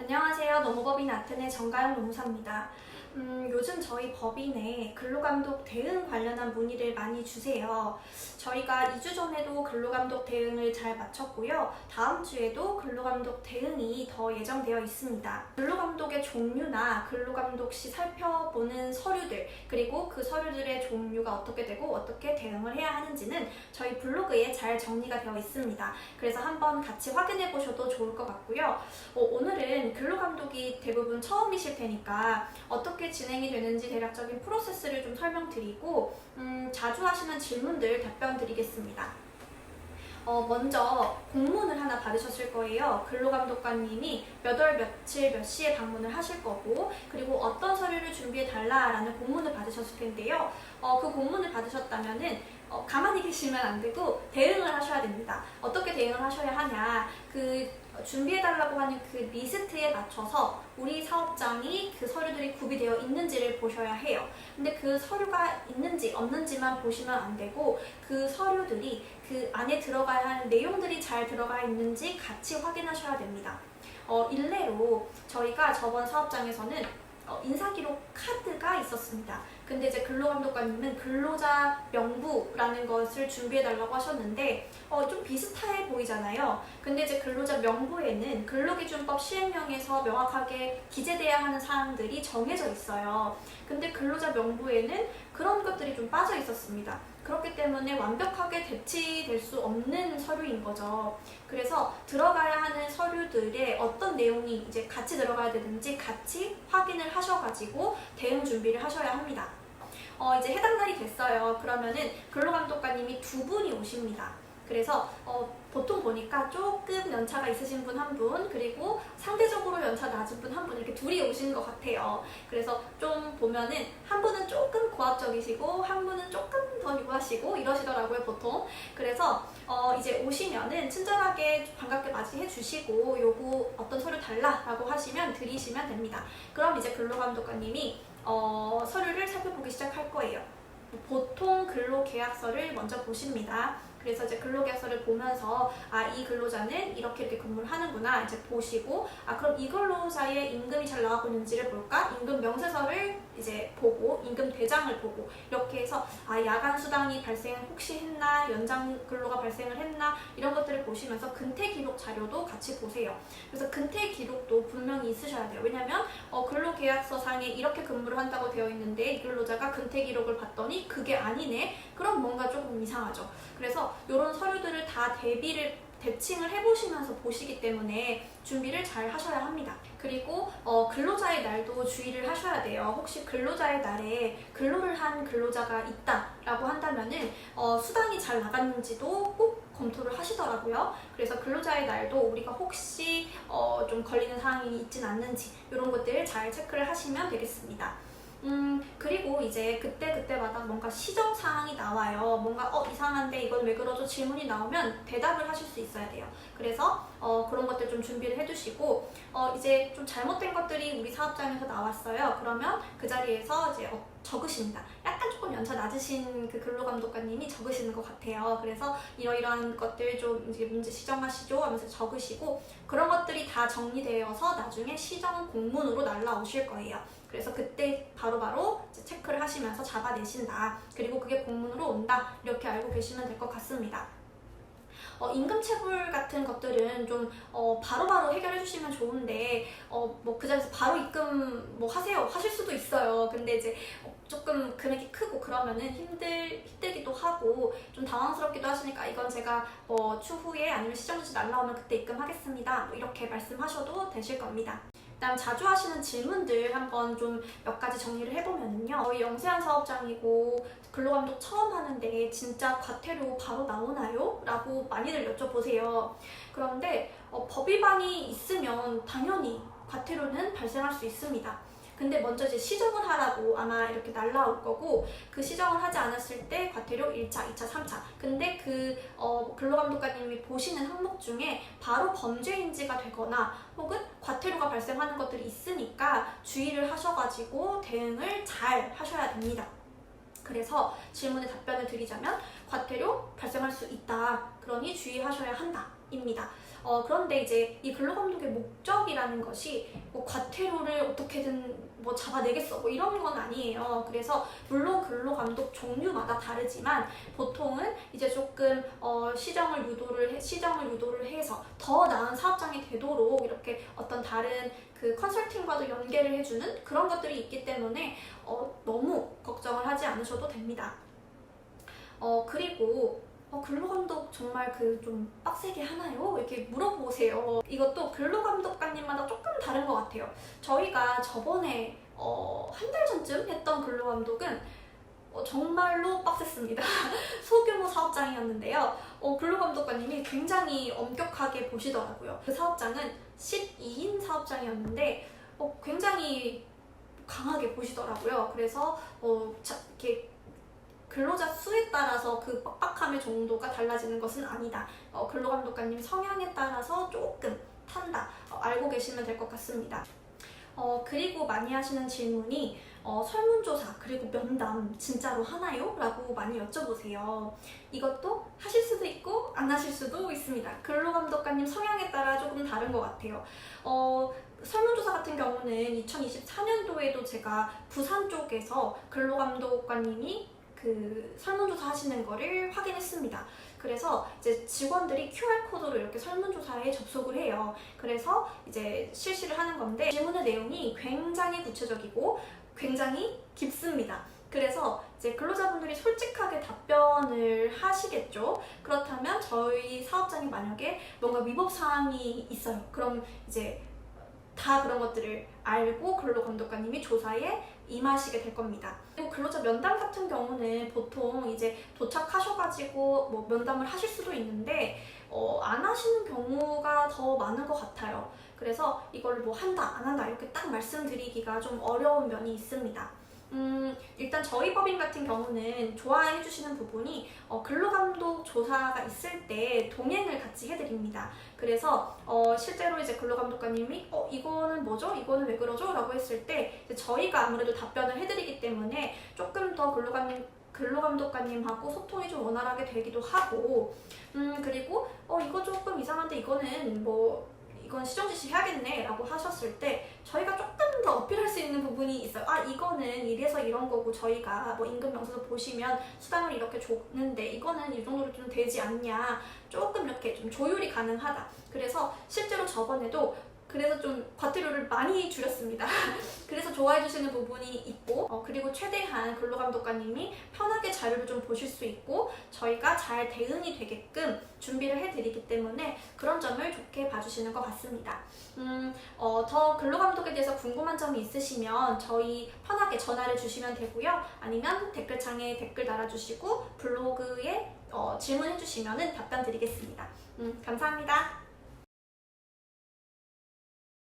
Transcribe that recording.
안녕하세요. 노무법인 아트네 정가영 노무사입니다. 요즘 저희 법인에 근로감독 대응 관련한 문의를 많이 주세요. 저희가 2주 전에도 근로감독 대응을 잘 마쳤고요. 다음 주에도 근로감독 대응이 더 예정되어 있습니다. 근로감독의 종류나 근로감독 시 살펴보는 서류들, 그리고 그 서류들의 종류가 어떻게 되고 어떻게 대응을 해야 하는지는 저희 블로그에 잘 정리가 되어 있습니다. 그래서 한번 같이 확인해 보셔도 좋을 것 같고요. 오늘은 근로감독이 대부분 처음이실 테니까 어떻게 진행이 되는지 대략적인 프로세스를 좀 설명드리고 자주 하시는 질문들 답변 드리겠습니다. 먼저 공문을 하나 받으셨을 거예요. 근로감독관님이 몇 월 며칠 몇 시에 방문을 하실 거고, 그리고 어떤 서류를 준비해 달라라는 공문을 받으셨을 텐데요. 그 공문을 받으셨다면은 가만히 계시면 안 되고 대응을 하셔야 됩니다. 어떻게 대응을 하셔야 하냐, 준비해달라고 하는 그 리스트에 맞춰서 우리 사업장이 그 서류들이 구비되어 있는지를 보셔야 해요. 근데 그 서류가 있는지 없는지만 보시면 안 되고, 그 서류들이 그 안에 들어가야 하는 내용들이 잘 들어가 있는지 같이 확인하셔야 됩니다. 일례로 저희가 저번 사업장에서는 인사기록 카드가 있었습니다. 근데 이제 근로감독관님은 근로자 명부라는 것을 준비해달라고 하셨는데 좀 비슷해 보이잖아요. 근데 이제 근로자 명부에는 근로기준법 시행령에서 명확하게 기재돼야 하는 사항들이 정해져 있어요. 근데 근로자 명부에는 그런 것들이 좀 빠져 있었습니다. 그렇기 때문에 완벽하게 대치될 수 없는 서류인 거죠. 그래서 들어가야 하는 서류들의 어떤 내용이 이제 같이 들어가야 되는지 같이 확인을 하셔가지고 대응 준비를 하셔야 합니다. 이제 해당 날이 됐어요. 그러면은 근로감독관님이 두 분이 오십니다. 그래서 보통 보니까 조금 연차가 있으신 분 한 분, 그리고 상대적으로 연차 낮은 분 한 분, 이렇게 둘이 오시는 것 같아요. 그래서 좀 보면은 한 분은 조금 고압적이시고 한 분은 조금 더 유하시고 이러시더라고요, 보통. 그래서 이제 오시면은 친절하게 반갑게 맞이해 주시고 요거 어떤 서류 달라라고 하시면 드리시면 됩니다. 그럼 이제 근로감독관님이 서류를 살펴보기 시작할 거예요. 보통 근로계약서를 먼저 보십니다. 그래서 이제 근로계약서를 보면서 이 근로자는 이렇게 근무를 하는구나 이제 보시고, 그럼 이 근로자의 임금이 잘 나가고 있는지를 볼까? 임금 명세서를 이제 보고, 임금 대장을 보고, 이렇게 해서 야간 수당이 발생을 혹시 했나, 연장 근로가 발생을 했나, 이런 것들을 보시면서 근태 기록 자료도 같이 보세요. 그래서 근태 기록도 분명히 있으셔야 돼요. 왜냐면 근로계약서 상에 이렇게 근무를 한다고 되어 있는데 이 근로자가 근태 기록을 봤더니 그게 아니네? 그럼 뭔가 조금 이상하죠. 그래서 이런 서류들을 다 대칭을 해보시면서 보시기 때문에 준비를 잘 하셔야 합니다. 그리고 근로자의 날도 주의를 하셔야 돼요. 혹시 근로자의 날에 근로를 한 근로자가 있다라고 한다면은 수당이 잘 나갔는지도 꼭 검토를 하시더라고요. 그래서 근로자의 날도 우리가 혹시 좀 걸리는 사항이 있진 않는지 이런 것들을 잘 체크를 하시면 되겠습니다. 그리고 이제 그때마다 뭔가 시정사항이 나와요. 뭔가 이상한데 이건 왜 그러죠? 질문이 나오면 대답을 하실 수 있어야 돼요. 그래서 그런 것들 좀 준비를 해두시고, 이제 좀 잘못된 것들이 우리 사업장에서 나왔어요. 그러면 그 자리에서 이제 적으십니다. 약간 조금 연차 낮으신 그 근로감독관님이 적으시는 것 같아요. 그래서 이러이러한 것들 좀 이제 문제 시정하시죠 하면서 적으시고, 그런 것들이 다 정리되어서 나중에 시정 공문으로 날라오실 거예요. 그래서 그때 바로바로 체크를 하시면서 잡아내신다. 그리고 그게 공문으로 온다. 이렇게 알고 계시면 될 것 같습니다. 임금체불 같은 것들은 좀 바로바로 해결해 주시면 좋은데 그 자리에서 바로 입금 하세요 하실 수도 있어요. 근데 이제 조금 금액이 크고 그러면은 힘들기도 하고 좀 당황스럽기도 하시니까 이건 제가 추후에 아니면 시정지 날라오면 그때 입금하겠습니다. 이렇게 말씀하셔도 되실 겁니다. 그다음 자주 하시는 질문들 한번 좀 몇 가지 정리를 해보면요. 저희 영세한 사업장이고 근로감독 처음 하는데 진짜 과태료 바로 나오나요? 라고 많이들 여쭤보세요. 그런데 법 위반이 있으면 당연히 과태료는 발생할 수 있습니다. 근데 먼저 이제 시정을 하라고 아마 이렇게 날라올 거고, 그 시정을 하지 않았을 때 과태료 1차, 2차, 3차. 근데 근로감독관님이 보시는 항목 중에 바로 범죄인지가 되거나 혹은 과태료가 발생하는 것들이 있으니까 주의를 하셔가지고 대응을 잘 하셔야 됩니다. 그래서 질문에 답변을 드리자면 과태료 발생할 수 있다. 그러니 주의하셔야 한다. 입니다. 그런데 이제 이 근로감독의 목적이라는 것이 뭐 과태료를 어떻게든 뭐 잡아내겠어 뭐 이런 건 아니에요. 그래서 물론 근로감독 종류마다 다르지만 보통은 이제 조금 시정을 유도를 해서 더 나은 사업장이 되도록 이렇게 어떤 다른 그 컨설팅과도 연계를 해주는 그런 것들이 있기 때문에 너무 걱정을 하지 않으셔도 됩니다. 그리고 근로감독 정말 그 좀 빡세게 하나요? 이렇게 물어보세요. 이것도 근로감독관님마다 조금 다른 것 같아요. 저희가 저번에 한 달 전쯤 했던 근로감독은 정말로 빡셌습니다. 소규모 사업장이었는데요. 근로감독관님이 굉장히 엄격하게 보시더라고요. 그 사업장은 12인 사업장이었는데 굉장히 강하게 보시더라고요. 그래서 이렇게 근로자 수에 따라서 그 빡빡함의 정도가 달라지는 것은 아니다. 근로감독관님 성향에 따라서 조금 탄다. 알고 계시면 될 것 같습니다. 그리고 많이 하시는 질문이 설문조사 그리고 면담 진짜로 하나요? 라고 많이 여쭤보세요. 이것도 하실 수도 있고 안 하실 수도 있습니다. 근로감독관님 성향에 따라 조금 다른 것 같아요. 설문조사 같은 경우는 2024년도에도 제가 부산 쪽에서 근로감독관님이 그 설문조사 하시는 거를 확인했습니다. 그래서 이제 직원들이 QR코드로 이렇게 설문조사에 접속을 해요. 그래서 이제 실시를 하는 건데 질문의 내용이 굉장히 구체적이고 굉장히 깊습니다. 그래서 이제 근로자분들이 솔직하게 답변을 하시겠죠. 그렇다면 저희 사업장이 만약에 뭔가 위법사항이 있어요. 그럼 이제 다 그런 것들을 알고 근로감독관님이 조사에 임하시게 될 겁니다. 그리고 근로자 면담 같은 경우는 보통 이제 도착하셔가지고 뭐 면담을 하실 수도 있는데 안 하시는 경우가 더 많은 것 같아요. 그래서 이걸 뭐 한다 안 한다 이렇게 딱 말씀드리기가 좀 어려운 면이 있습니다. 일단 저희 법인 같은 경우는 좋아해 주시는 부분이 근로감독 조사가 있을 때 동행을 같이 해드립니다. 그래서 실제로 이제 근로감독관님이 이거는 뭐죠? 이거는 왜 그러죠? 라고 했을 때 이제 저희가 아무래도 답변을 해드리기 때문에 조금 더 근로감독관님하고 소통이 좀 원활하게 되기도 하고 그리고 이거 조금 이상한데 이건 시정 지시해야겠네 라고 하셨을 때 저희가 조금 더 어필할 수 있는 부분이 있어요. 이거는 이래서 이런 거고 저희가 뭐 임금 명세서 보시면 수당을 이렇게 줬는데 이거는 이 정도로 좀 되지 않냐, 조금 이렇게 좀 조율이 가능하다. 그래서 실제로 저번에도 그래서 좀 과태료를 많이 줄였습니다. 그래서 좋아해 주시는 부분이 있고 그리고 최대한 근로감독관님이 편하게 자료를 좀 보실 수 있고 저희가 잘 대응이 되게끔 준비를 해드리기 때문에 그런 점을 좋게 봐주시는 것 같습니다. 더 근로감독에 대해서 궁금한 점이 있으시면 저희 편하게 전화를 주시면 되고요. 아니면 댓글창에 댓글 달아주시고 블로그에 질문해 주시면 답변 드리겠습니다. 감사합니다.